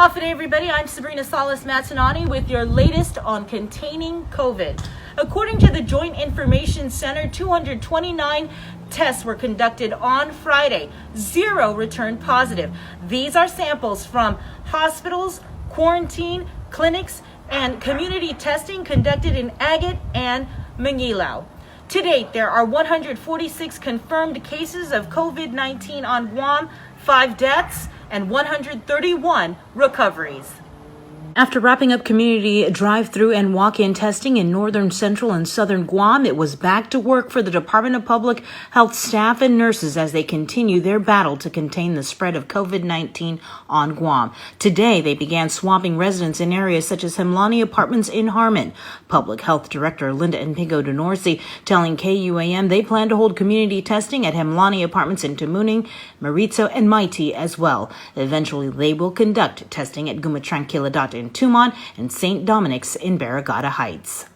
Hafa everybody, I'm Sabrina Salas-Matanani with your latest on containing COVID. According to the Joint Information Center, 229 tests were conducted on Friday. 0 returned positive. These are samples from hospitals, quarantine, clinics, and community testing conducted in Agate and Manguilao. To date, there are 146 confirmed cases of COVID-19 on Guam, 5 deaths, and 131 recoveries. After wrapping up community drive-through and walk-in testing in northern, central, and southern Guam, it was back to work for the Department of Public Health staff and nurses as they continue their battle to contain the spread of COVID-19 on Guam. Today, they began swabbing residents in areas such as Hemlani Apartments in Harmon. Public Health Director Linda Enpigo Denorsi telling KUAM they plan to hold community testing at Hemlani Apartments in Tamuning, Maritzo, and Maiti as well. Eventually, they will conduct testing at Guma Tranquilidad in Tumon and St. Dominic's in Barrigada Heights.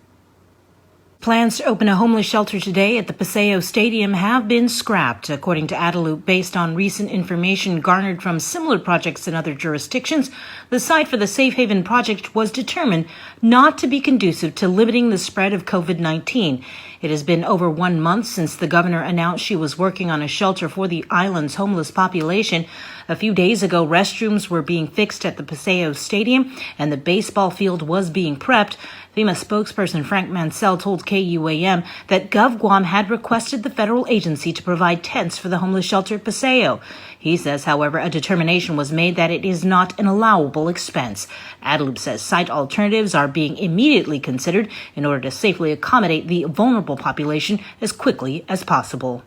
Plans to open a homeless shelter today at the Paseo Stadium have been scrapped, according to Adelup. Based on recent information garnered from similar projects in other jurisdictions, the site for the Safe Haven project was determined not to be conducive to limiting the spread of COVID-19. It has been over 1 month since the governor announced she was working on a shelter for the island's homeless population. A few days ago, restrooms were being fixed at the Paseo Stadium and the baseball field was being prepped. FEMA spokesperson Frank Mansell told KUAM that GovGuam had requested the federal agency to provide tents for the homeless shelter at Paseo. He says, however, a determination was made that it is not an allowable expense. Adelup says site alternatives are being immediately considered in order to safely accommodate the vulnerable population as quickly as possible.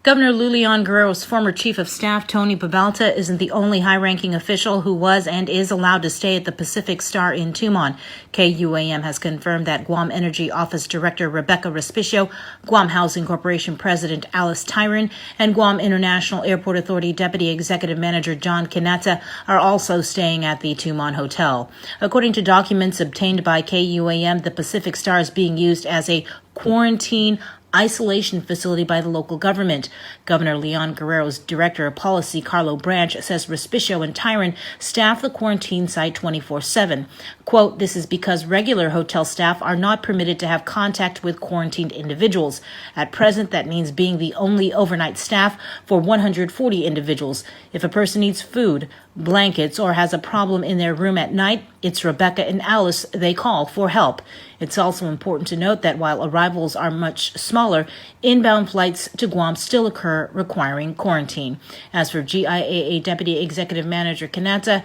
Governor Lulian Guerrero's former chief of staff, Tony Pabalta, isn't the only high-ranking official who was and is allowed to stay at the Pacific Star in Tumon. KUAM has confirmed that Guam Energy Office Director Rebecca Respicio, Guam Housing Corporation President Alice Tyron, and Guam International Airport Authority Deputy Executive Manager John Kanata are also staying at the Tumon Hotel. According to documents obtained by KUAM, the Pacific Star is being used as a quarantine isolation facility by the local government. Governor Leon Guerrero's Director of Policy, Carlo Branch, says Respicio and Tyron staff the quarantine site 24/7. Quote, "This is because regular hotel staff are not permitted to have contact with quarantined individuals. At present, that means being the only overnight staff for 140 individuals. If a person needs food, blankets, or has a problem in their room at night, it's Rebecca and Alice they call for help." It's also important to note that while arrivals are much smaller, inbound flights to Guam still occur requiring quarantine. As for GIAA Deputy Executive Manager Kanata,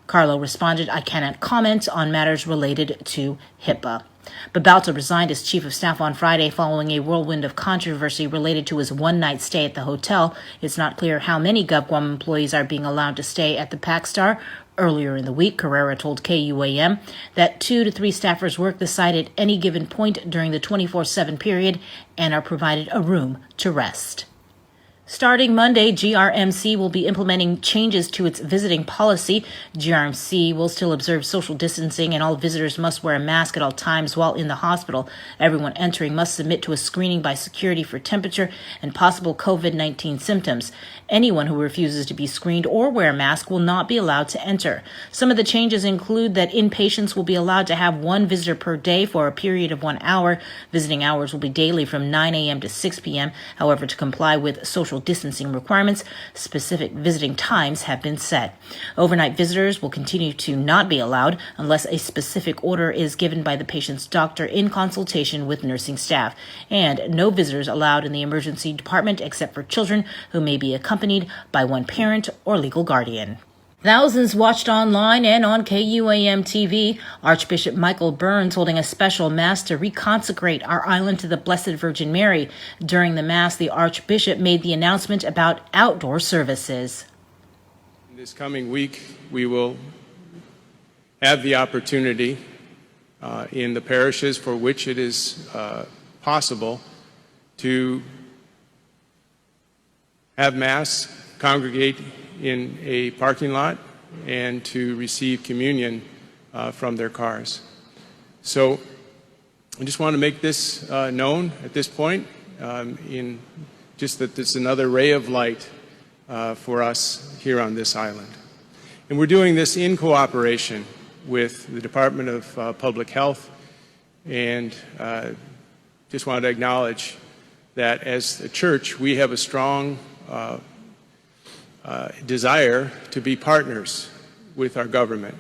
Carlo responded, "I cannot comment on matters related to HIPAA." Pabalta resigned as chief of staff on Friday following a whirlwind of controversy related to his one-night stay at the hotel. It's not clear how many GovGuam employees are being allowed to stay at the Pac Star. Earlier in the week, Carrera told KUAM that 2 to 3 staffers work the site at any given point during the 24/7 period and are provided a room to rest. Starting Monday, GRMC will be implementing changes to its visiting policy. GRMC will still observe social distancing and all visitors must wear a mask at all times while in the hospital. Everyone entering must submit to a screening by security for temperature and possible COVID-19 symptoms. Anyone who refuses to be screened or wear a mask will not be allowed to enter. Some of the changes include that inpatients will be allowed to have 1 visitor per day for a period of 1 hour. Visiting hours will be daily from 9 a.m. to 6 p.m. However, to comply with social distancing requirements, specific visiting times have been set. Overnight visitors will continue to not be allowed unless a specific order is given by the patient's doctor in consultation with nursing staff. And no visitors allowed in the emergency department except for children who may be accompanied by one parent or legal guardian. Thousands watched online and on KUAM TV. Archbishop Michael Burns holding a special Mass to reconsecrate our island to the Blessed Virgin Mary. During the Mass, the Archbishop made the announcement about outdoor services. This coming week, we will have the opportunity in the parishes for which it is possible to have Mass, congregate in a parking lot, and to receive communion from their cars. So I just want to make this known at this point, in just that it's another ray of light for us here on this island. And we're doing this in cooperation with the Department of Public Health, and just wanted to acknowledge that as a church, we have a strong desire to be partners with our government,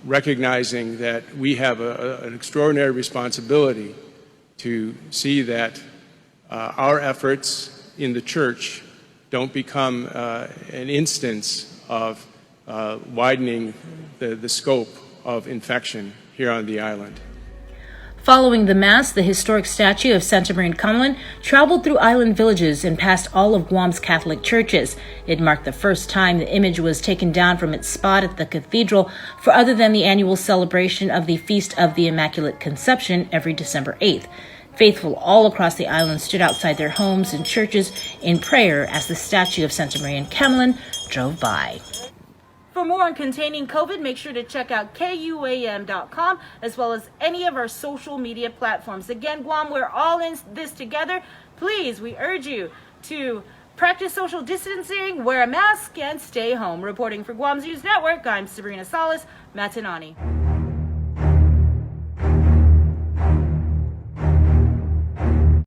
recognizing that we have an extraordinary responsibility to see that our efforts in the church don't become an instance of widening the scope of infection here on the island. Following the Mass, the historic statue of Santa Maria in Kamloops traveled through island villages and past all of Guam's Catholic churches. It marked the first time the image was taken down from its spot at the cathedral for other than the annual celebration of the Feast of the Immaculate Conception every December 8th. Faithful all across the island stood outside their homes and churches in prayer as the statue of Santa Maria in Kamloops drove by. For more on containing COVID, make sure to check out KUAM.com as well as any of our social media platforms. Again, Guam, we're all in this together. Please, we urge you to practice social distancing, wear a mask, and stay home. Reporting for Guam's News Network, I'm Sabrina Salas, Matanani.